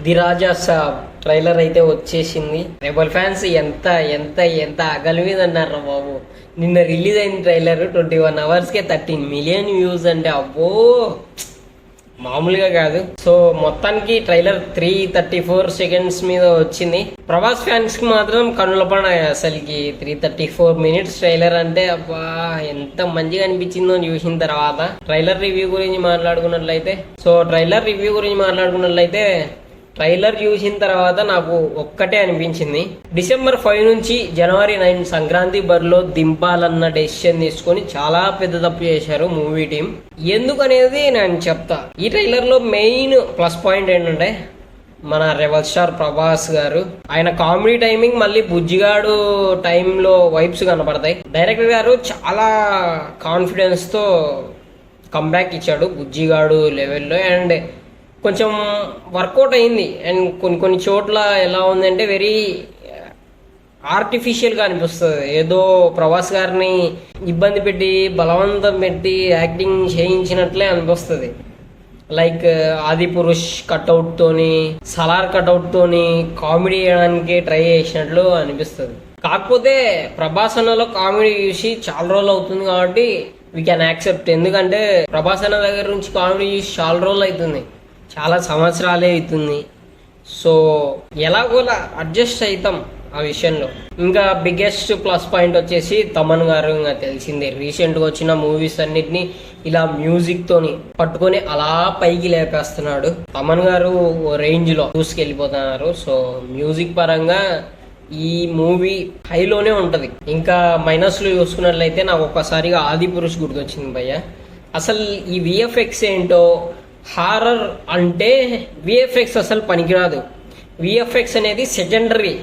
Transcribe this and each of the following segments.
The Raja Saab trailer అయితే వచ్చేసింది. Rebel fans ఎంత ఎంత ఎంత అగలి మీద అన్నారు బాబు. నిన్న రిలీజ్ అయిన ట్రైలర్ 21 అవర్స్కే 13 మిలియన్ వ్యూస్ అంటే అబ్బో మామూలుగా కాదు. సో మొత్తానికి ట్రైలర్ 334 సెకండ్స్ మీద వచ్చింది. ప్రభాస్ ఫ్యాన్స్ కి మాత్రం కన్నుల పండుగ అసలుకి. 334 మినిట్స్ ట్రైలర్ అంటే అబ్బా ఎంత మంచిగా అనిపించిందో చూసిన తర్వాత. ట్రైలర్ రివ్యూ గురించి మాట్లాడుకున్నట్లయితే ట్రైలర్ చూసిన తర్వాత నాకు ఒక్కటే అనిపించింది, డిసెంబర్ 5 నుంచి జనవరి 9 సంక్రాంతి బరిలో దింపాలన్న డెసిషన్ తీసుకొని చాలా పెద్ద తప్పు చేశారు మూవీ టీం. ఎందుకనేది నేను చెప్తా. ఈ ట్రైలర్ లో మెయిన్ ప్లస్ పాయింట్ ఏంటంటే మన రెబల్ స్టార్ ప్రభాస్ గారు, ఆయన కామెడీ టైమింగ్ మళ్ళీ బుజ్జిగాడు టైంలో వైబ్స్ కనపడతాయి. డైరెక్టర్ గారు చాలా కాన్ఫిడెన్స్ తో కంబ్యాక్ ఇచ్చాడు బుజ్జిగాడు లెవెల్లో. అండ్ కొంచెం వర్కౌట్ అయింది. అండ్ కొన్ని చోట్ల ఎలా ఉందంటే వెరీ ఆర్టిఫిషియల్గా అనిపిస్తుంది. ఏదో ప్రభాస్ గారిని ఇబ్బంది పెట్టి బలవంతం పెట్టి యాక్టింగ్ చేయించినట్లే అనిపిస్తుంది. లైక్ ఆది పురుష్ కట్అవుట్ తోని సలార్ కట్అవుట్ తోని కామెడీ చేయడానికి ట్రై చేసినట్లు అనిపిస్తుంది. కాకపోతే ప్రభాస్ అన్నలో కామెడీ చూసి చాలా రోజులు అవుతుంది కాబట్టి వీ కెన్ యాక్సెప్ట్. ఎందుకంటే ప్రభాస్ అన్న దగ్గర నుంచి కామెడీ చూసి చాలా రోజులు అవుతుంది, చాలా సంవత్సరాలే అవుతుంది. సో ఎలాగోలా అడ్జస్ట్ అవుతాం ఆ విషయంలో. ఇంకా బిగ్గెస్ట్ ప్లస్ పాయింట్ వచ్చేసి తమన్ గారు. ఇంకా తెలిసిందే, రీసెంట్గా వచ్చిన మూవీస్ అన్నిటిని ఇలా మ్యూజిక్ తోని పట్టుకొని అలా పైకి లేపేస్తున్నాడు. తమన్ గారు రేంజ్లో దూసుకెళ్ళిపోతున్నారు. సో మ్యూజిక్ పరంగా ఈ మూవీ హైలోనే ఉంటది. ఇంకా మైనస్లు చూసుకున్నట్లయితే నాకు ఒక్కసారిగా ఆది పురుష్ గుర్తొచ్చింది భయ్య. అసలు ఈ విఎఫ్ఎక్స్ ఏంటో, హారర్ అంటే విఎఫ్ఎక్స్ అసలు పనికిరాదు. విఎఫ్ఎక్స్ అనేది secondary,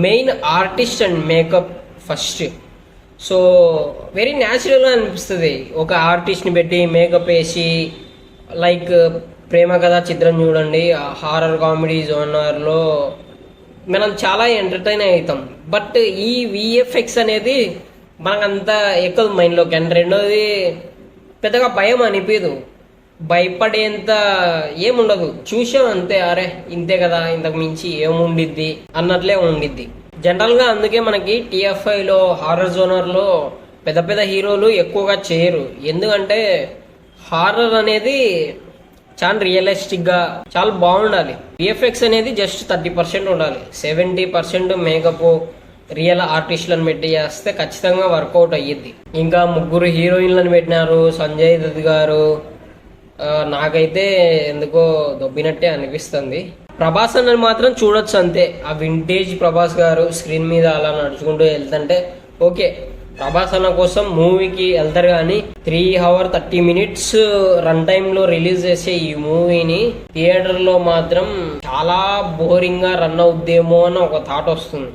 main artist and makeup first. So very న్యాచురల్గా అనిపిస్తుంది ఒక ఆర్టిస్ట్ని పెట్టి మేకప్ వేసి. లైక్ ప్రేమ కథ చిత్రం చూడండి, హారర్ కామెడీ జోనర్లో మనం చాలా ఎంటర్టైన్ అవుతాం. బట్ ఈ విఎఫ్ఎక్స్ అనేది మనకంతా ఎక్కదు మైండ్లోకి. అండ్ రెండోది పెద్దగా భయం అనిపించదు, భయపడేంత ఏముండదు. చూసాం అంతే, అరే ఇంతే కదా, ఇంతకు మించి ఏముండిద్ది అన్నట్లే ఉండిద్ది జనరల్ గా. అందుకే మనకి టిఎఫ్ఐలో హారర్ జోనర్ లో పెద్ద పెద్ద హీరోలు ఎక్కువగా చేయరు. ఎందుకంటే హారర్ అనేది చాలా రియలిస్టిక్ గా చాలా బాగుండాలి. విఎఫ్ఎక్స్ అనేది జస్ట్ 30% ఉండాలి. 70% మేకప్ రియల్ ఆర్టిస్టులను పెట్టి చేస్తే ఖచ్చితంగా వర్కౌట్ అయ్యిద్ది. ఇంకా 3 హీరోయిన్లను పెట్టినారు. సంజయ్ దత్ గారు నాకైతే ఎందుకో దొబ్బినట్టే అనిపిస్తుంది. ప్రభాస్ అన్నది మాత్రం చూడొచ్చు అంతే. ఆ వింటేజ్ ప్రభాస్ గారు స్క్రీన్ మీద అలా నడుచుకుంటూ వెళ్తుంటే ఓకే, ప్రభాస్ అన్న కోసం మూవీకి వెళ్తారు. కానీ 3 hours 30 minutes రన్ టైంలో రిలీజ్ చేసే ఈ మూవీని థియేటర్లో మాత్రం చాలా బోరింగ్ గా రన్ అవుద్దేమో అని ఒక థాట్ వస్తుంది.